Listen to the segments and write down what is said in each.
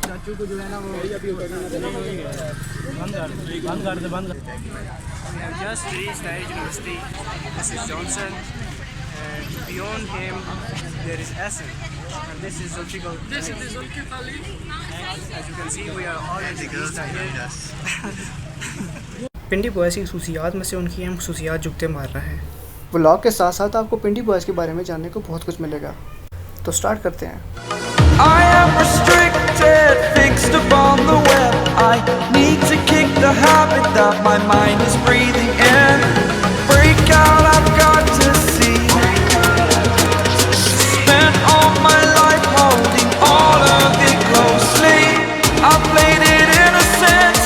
चाचू को जो है ना वो बंद कर दे बंद। We have just reached the university. This is Johnson, and beyond him there is Essen, and this is Zulfikar. This is Zulfikar Ali. As you can see, we are all in the girls here. Pindi boys की खसूसियात में से उनकी अहम खसूसियात जुगते मार रहे हैं। Vlog के साथ साथ आपको पिंडी बॉयज़ के बारे में जानने को बहुत कुछ मिलेगा, तो स्टार्ट करते हैं। I am restricted, fixed upon the web. I need to kick the habit that my mind is breathing in. Break out, I've got to see. Spent all my life holding all of it closely. I played it innocent,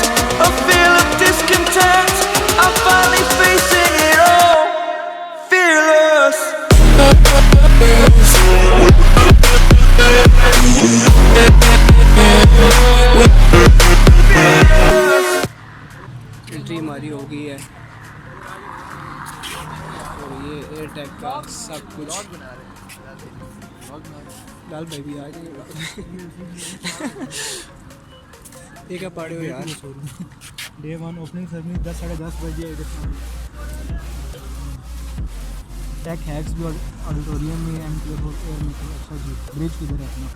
a feel of discontent. I'm finally facing it all, fearless. Entry हमारी हो गई है और ये Airtech का सब कुछ लाल भाई भी आ जाएंगे। ये क्या पढ़े हो यार? डे 1 ओपनिंग सेरेमनी 10 साढ़े 10 बजे। टेक हैक्स भी ऑडिटोरियम में एम के एयर में। अच्छा जी, ब्रिज किधर है अपना?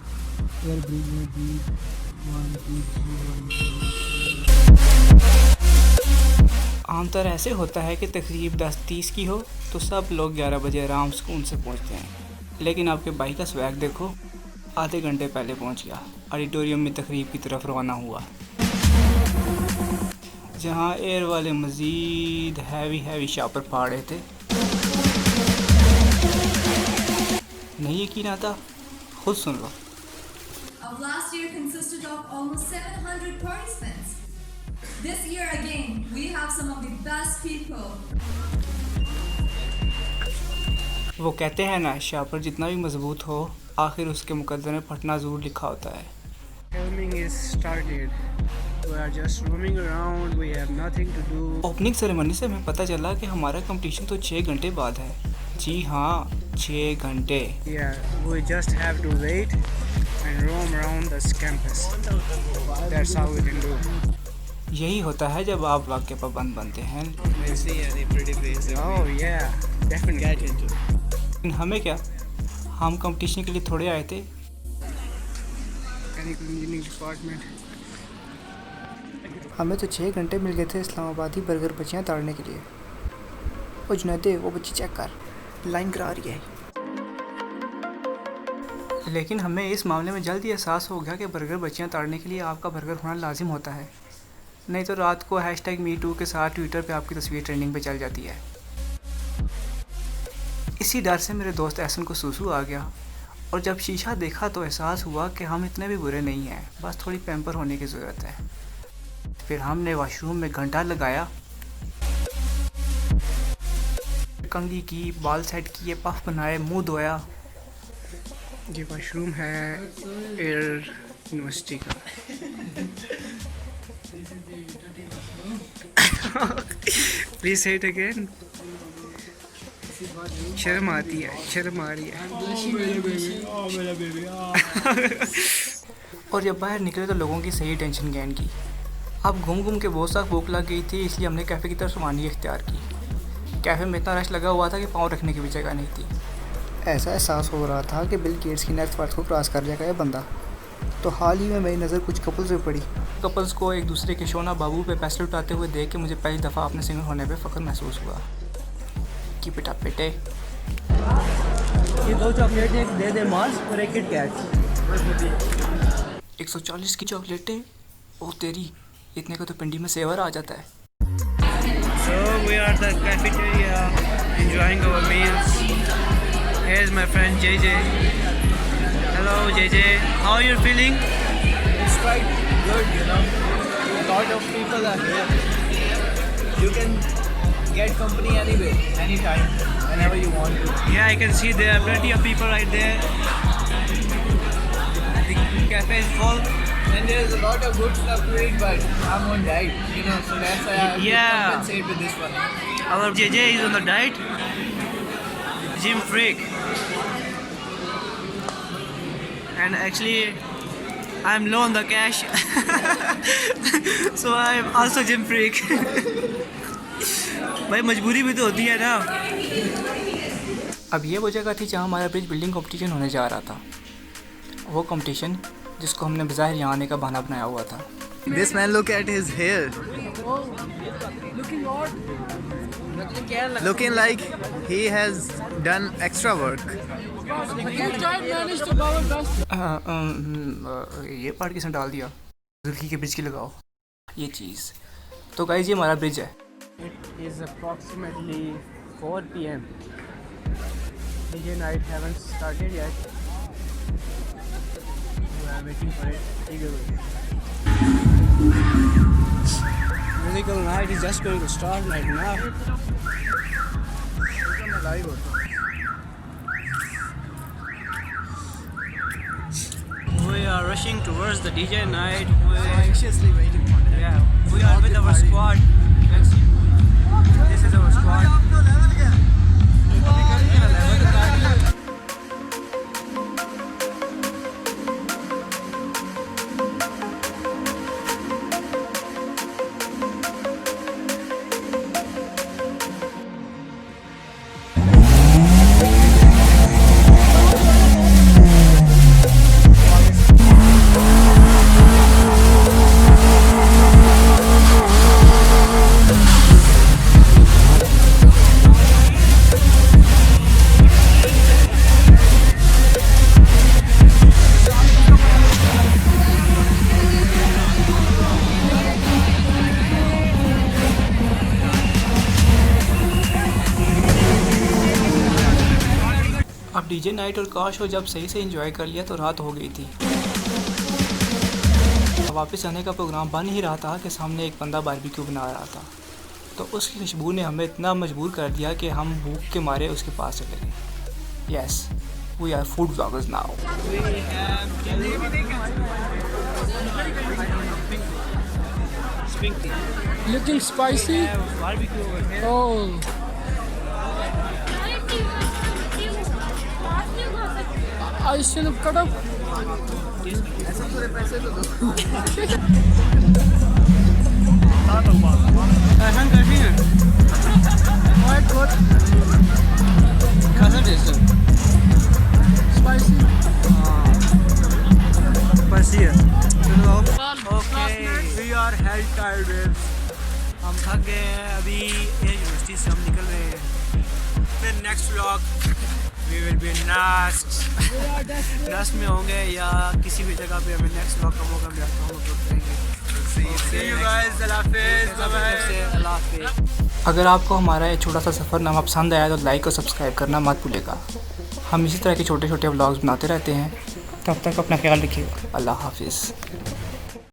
एयर ब्रिज में भी 1 2 आमतौर ऐसे होता है कि तकरीब 10:30 की हो तो सब लोग 11 बजे आराम सुकून से पहुंचते हैं, लेकिन आपके भाई का स्वैग देखो, आधे घंटे पहले पहुंच गया। ऑडिटोरियम में तकरीब की तरफ रवाना हुआ, जहां एयर वाले मज़ीद हैवी शापर फाड़ रहे थे। नहीं यकीन आता? खुद सुन लो। Last year consisted of almost 700 participants. This year again, we have some of the best people. वो कहते हैं ना, शापर जितना भी मजबूत हो, आखिर उसके मुकद्दर में फटना ज़रूर लिखा होता है। Filming is started. We are just roaming around. We have nothing to do. Opening ceremony से हमें पता चला कि हमारा कंपटीशन तो 6 घंटे बाद है। जी हाँ, 6 घंटे। Yeah, we just have to wait and roam around this campus. That's how we can do. यही होता है जब आप वक्त के पाबंद बनते हैं। Oh yeah, definitely. लेकिन हमें क्या, हम कंपटीशन के लिए थोड़े आए थे। Chemical engineering department. हमें तो 6 घंटे मिल गए थे इस्लामाबादी बर्गर बच्चियाँ ताड़ने के लिए। वो जुनैदे, वो बच्ची चेक कर, लाइन करा रही है। लेकिन हमें इस मामले में जल्द ही एहसास हो गया कि बर्गर बच्चियाँ ताड़ने के लिए आपका बर्गर होना लाजिम होता है, नहीं तो रात को #MeToo के साथ ट्विटर पे आपकी तस्वीर ट्रेंडिंग पे चल जाती है। इसी डर से मेरे दोस्त एहसन को सूसू आ गया, और जब शीशा देखा तो एहसास हुआ कि हम इतने भी बुरे नहीं हैं, बस थोड़ी पैम्पर होने की ज़रूरत है। फिर हमने वॉशरूम में घंटा लगाया, कंघी की, बाल सेट किए, पफ बनाए, मुंह धोया। ये वॉशरूम है एयर यूनिवर्सिटी का। प्लीज से इट अगेन। शर्म आती है, शर्म आ रही है। और जब बाहर निकले तो लोगों की सही टेंशन गैन की। अब घूम घूम के बहुत सारी भूख लग गई थी, इसलिए हमने कैफ़े की तरफ रवानगी इख्तियार की। कैफ़े में इतना रश लगा हुआ था कि पाँव रखने की भी जगह नहीं थी। ऐसा एहसास हो रहा था कि बिल गेट्स की नेट वर्थ को क्रॉस कर जाएगा ये बंदा। तो हाल ही में मेरी नज़र कुछ कपल्स पे पड़ी। कपल्स को एक दूसरे के शोना बाबू पे पैसे उठाते हुए देख के मुझे पहली दफ़ा अपने सिंगल होने पे फ़ख्र महसूस हुआ। कीप इट अप बेटे। ये 2 चॉकलेट दे दे मार्स और एक किट कैट। 140 की चॉकलेटें? ओ तेरी, इतने का तो पिंडी में सेवर आ जाता है। So we are at the cafeteria enjoying our meals. Here's my friend JJ. Hello JJ, how are you feeling? It's quite good, you know. A lot of people are here. You can get company anyway, anytime, whenever you want to. Yeah, I can see there are plenty of people right there. The cafe is full. And there's a lot of good stuff to eat, but I'm on diet, you know, so that's why I have to compensate with this one. Our JJ is on the diet. gym freak, and actually I'm low on the cash, so I'm also gym freak. भाई मजबूरी भी तो होती है ना। अब ये वो जगह थी जहाँ हमारा ब्रिज बिल्डिंग कंपटीशन होने जा रहा था, वो कंपटीशन जिसको हमने बज़ाहिर यहाँ आने का बहाना बनाया हुआ था। This man, look at his hair. Looking like he has done extra work. ये पार्ट किसने डाल दिया? जुल्फी के ब्रिज की लगाओ ये चीज़। तो गाइस ये हमारा ब्रिज है। It is approximately 4 p.m. DJ night haven't started yet. We are waiting for it. Take it away. Musical night is just going to start right now. We are rushing towards the DJ night. We are Anxiously waiting for it. Yeah, we are with our squad. This is our squad. अब DJ night और car show जब सही से enjoy कर लिया तो रात हो गई थी। वापस आने का प्रोग्राम बन ही रहा था कि सामने एक बंदा बारबेक्यू बना रहा था, तो उसकी खुशबू ने हमें इतना मजबूर कर दिया कि हम भूख के मारे उसके पास चले गए। Yes, we are food bloggers now. Looking spicy? Barbecue over here. Oh. I should have cut up. Erhan करती हैं। What? कैसा टेस्ट है? Spicy? स्पाइसी है। चलो okay, we are head tired waves. हम थक गए हैं, अभी यूनिवर्सिटी से हम निकल रहे हैं। फिर next vlog we will be नस्ट में होंगे या किसी भी जगह पे हमें नेक्स्ट व्लॉग का मौका मिला तो हम लोग करेंगे। See you guys, अल्लाह हाफिज़। अगर आपको हमारा ये छोटा सा सफ़रनामा पसंद आया तो लाइक और सब्सक्राइब करना मत भूलिएगा। हम इसी तरह के छोटे छोटे व्लॉग्स बनाते रहते हैं। तब तक अपना ख्याल रखिएगा। अल्लाह हाफिज़।